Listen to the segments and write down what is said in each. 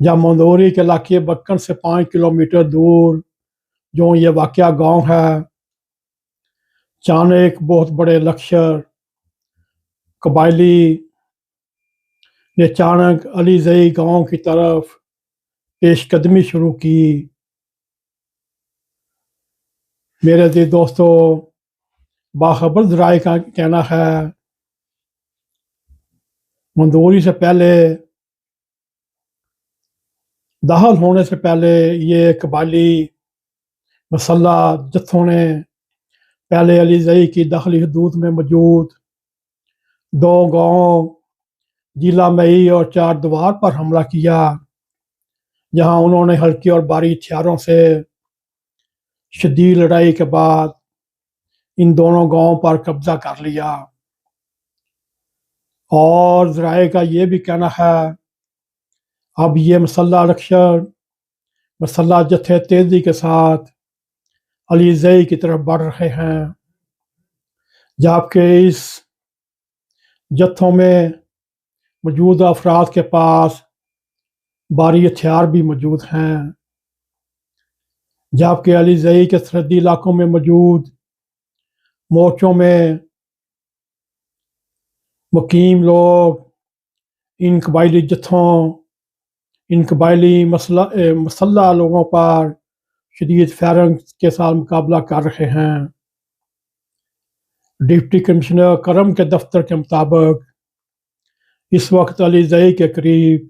جہاں مندوری کے علاقے بکن سے 5 کلومیٹر دور جو یہ واقعہ گاؤں ہے، اچانک ایک بہت بڑے لشکر قبائلی نے اچانک علی زئی گاؤں کی طرف پیش قدمی شروع کی۔ میرے عزیز دوستو، باخبر ذرائع کا کہنا ہے مندوری سے پہلے، داخل ہونے سے پہلے یہ قبائلی مسلح جتھوں نے پہلے علی زئی کی داخلی حدود میں موجود 2 گاؤں ضلع مئی اور 4 دوار پر حملہ کیا، جہاں انہوں نے ہلکی اور بھاری ہتھیاروں سے شدید لڑائی کے بعد ان دونوں گاؤں پر قبضہ کر لیا۔ اور ذرائع کا یہ بھی کہنا ہے اب یہ مسلح لشکر مسلح جتھے تیزی کے ساتھ علی زئی کی طرف بڑھ رہے ہیں، جبکہ اس جتھوں میں موجود افراد کے پاس بھاری ہتھیار بھی موجود ہیں، جبکہ علی زئی کے سرحدی علاقوں میں موجود مورچوں میں مقیم لوگ ان قبائلی جتھوں، ان قبائلی مسلح لوگوں پر شدید فائرنگ کے ساتھ مقابلہ کر رہے ہیں۔ ڈپٹی کمشنر کرم کے دفتر کے مطابق اس وقت علی زئی کے قریب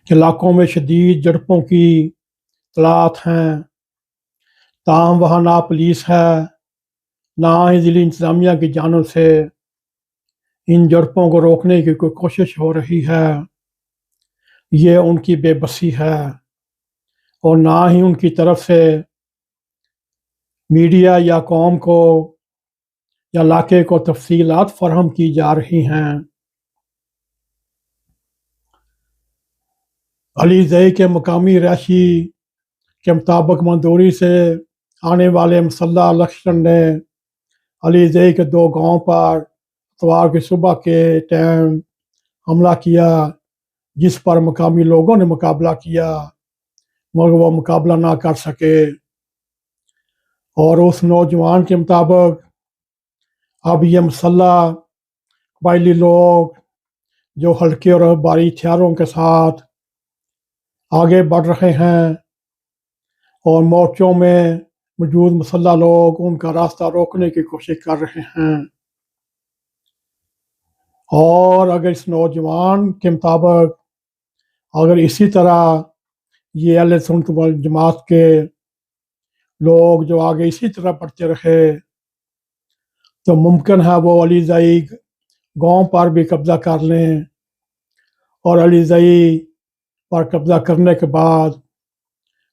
کے علاقوں میں شدید جھڑپوں کی اطلاعات ہیں، تاہم وہاں نہ پولیس ہے نہ ہی ضلعی انتظامیہ کی جانب سے ان جھڑپوں کو روکنے کی کوئی کوشش ہو رہی ہے۔ یہ ان کی بے بسی ہے اور نہ ہی ان کی طرف سے میڈیا یا قوم کو یا علاقے کو تفصیلات فراہم کی جا رہی ہیں۔ علی زئی کے مقامی رہائشی کے مطابق مندوری سے آنے والے مسلح لشکر نے علی زئی کے 2 گاؤں پر اتوار کی صبح کے ٹائم حملہ کیا، جس پر مقامی لوگوں نے مقابلہ کیا مگر وہ مقابلہ نہ کر سکے۔ اور اس نوجوان کے مطابق اب یہ مسلح قبائلی لوگ جو ہلکے اور بھاری ہتھیاروں کے ساتھ آگے بڑھ رہے ہیں اور مورچوں میں موجود مسلح لوگ ان کا راستہ روکنے کی کوشش کر رہے ہیں۔ اور اگر اس نوجوان کے مطابق اگر اسی طرح یہ اہل سنت والجماعت کے لوگ جو آگے اسی طرح بڑھتے رہے تو ممکن ہے وہ علی زئی گاؤں پر بھی قبضہ کر لیں، اور علی زئی پر قبضہ کرنے کے بعد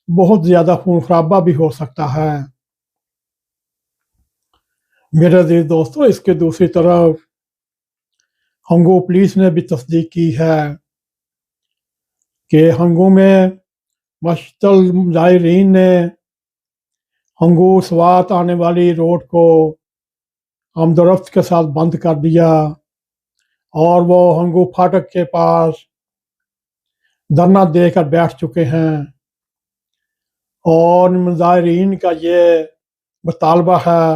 بہت زیادہ خون خرابہ بھی ہو سکتا ہے۔ میرے عزیز دوستو، اس کے دوسری طرف ہنگو پولیس نے بھی تصدیق کی ہے کہ ہنگو میں مشتعل مظاہرین نے ہنگو سوات آنے والی روڈ کو آمد و رفت کے ساتھ بند کر دیا اور وہ ہنگو پھاٹک کے پاس دھرنا دے کر بیٹھ چکے ہیں، اور مظاہرین کا یہ مطالبہ ہے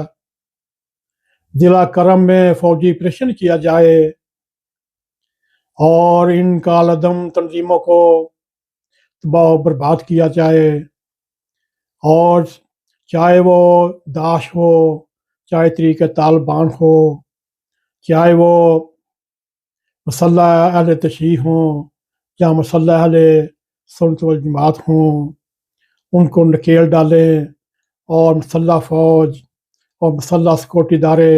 ضلع کرم میں فوجی آپریشن کیا جائے اور ان کالعدم تنظیموں کو تباہ و برباد کیا جائے، اور چاہے وہ داعش ہو، چاہے طریق طالبان ہو، چاہے وہ مسلح اہل تشیع ہوں یا مسلح اہل سنت والجماعت ہوں، ان کو نکیل ڈالیں اور مسلح فوج اور مسلح سیکورٹی ادارے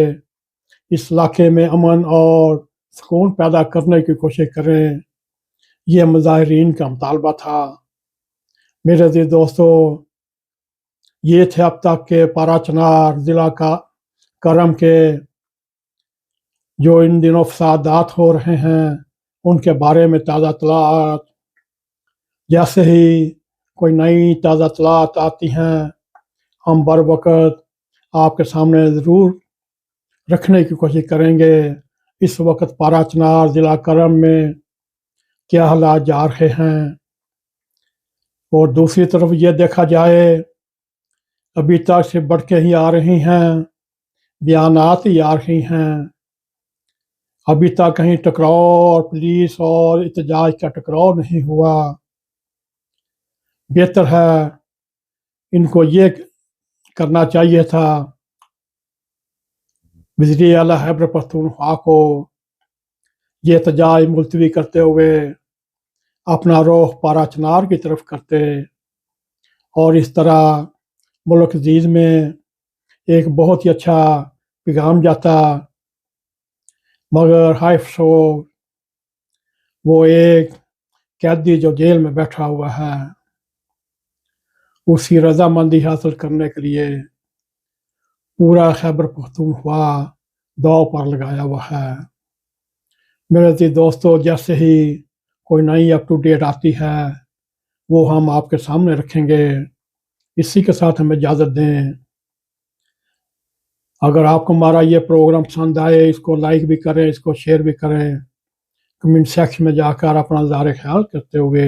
اس علاقے میں امن اور سکون پیدا کرنے کی کوشش کریں۔ یہ مظاہرین کا مطالبہ تھا۔ میرے عزیز دوستو، یہ تھے اب تک کے پارا چنار ضلع کا کرم کے جو ان دنوں فسادات ہو رہے ہیں ان کے بارے میں تازہ اطلاعات۔ جیسے ہی کوئی نئی تازہ اطلاعات آتی ہیں ہم بر وقت آپ کے سامنے ضرور رکھنے کی کوشش کریں گے۔ اس وقت پارا چنار ضلع کرم میں کیا حالات جا رہے ہیں، اور دوسری طرف یہ دیکھا جائے ابھی تک سے بڑھ کے ہی آ رہی ہیں، بیانات ہی آ رہی ہیں، ابھی تک کہیں ٹکراؤ اور پولیس اور احتجاج کا ٹکراؤ نہیں ہوا۔ بہتر ہے ان کو یہ کرنا چاہیے تھا، وزیر اعلیٰ خیبر پختونخوا کو یہ احتجاج ملتوی کرتے ہوئے اپنا رخ پارا چنار کی طرف کرتے، اور اس طرح ملک عزیز میں ایک بہت ہی اچھا پیغام جاتا، مگر ہائے افسوس وہ ایک قیدی جو جیل میں بیٹھا ہوا ہے، اس کی رضامندی حاصل کرنے کے لیے پورا خیبر پختونخوا داؤ پر لگایا ہوا ہے۔ میرے عزیز دوستو، جیسے ہی کوئی نئی اپ ٹو ڈیٹ آتی ہے وہ ہم آپ کے سامنے رکھیں گے۔ اسی کے ساتھ ہمیں اجازت دیں۔ اگر آپ کو ہمارا یہ پروگرام پسند آئے، اس کو لائک بھی کریں، اس کو شیئر بھی کریں، کمنٹ سیکشن میں جا کر اپنا اظہار خیال کرتے ہوئے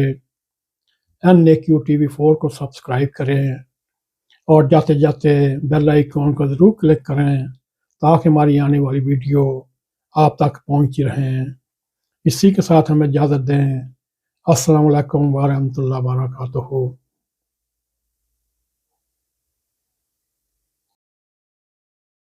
NAQTV4 کو سبسکرائب کریں، اور جاتے جاتے بیل آئیکن کو ضرور کلک کریں تاکہ ہماری آنے والی ویڈیو آپ تک پہنچتی رہیں۔ اسی کے ساتھ ہمیں اجازت دیں۔ السلام علیکم ورحمۃ اللہ وبرکاتہ۔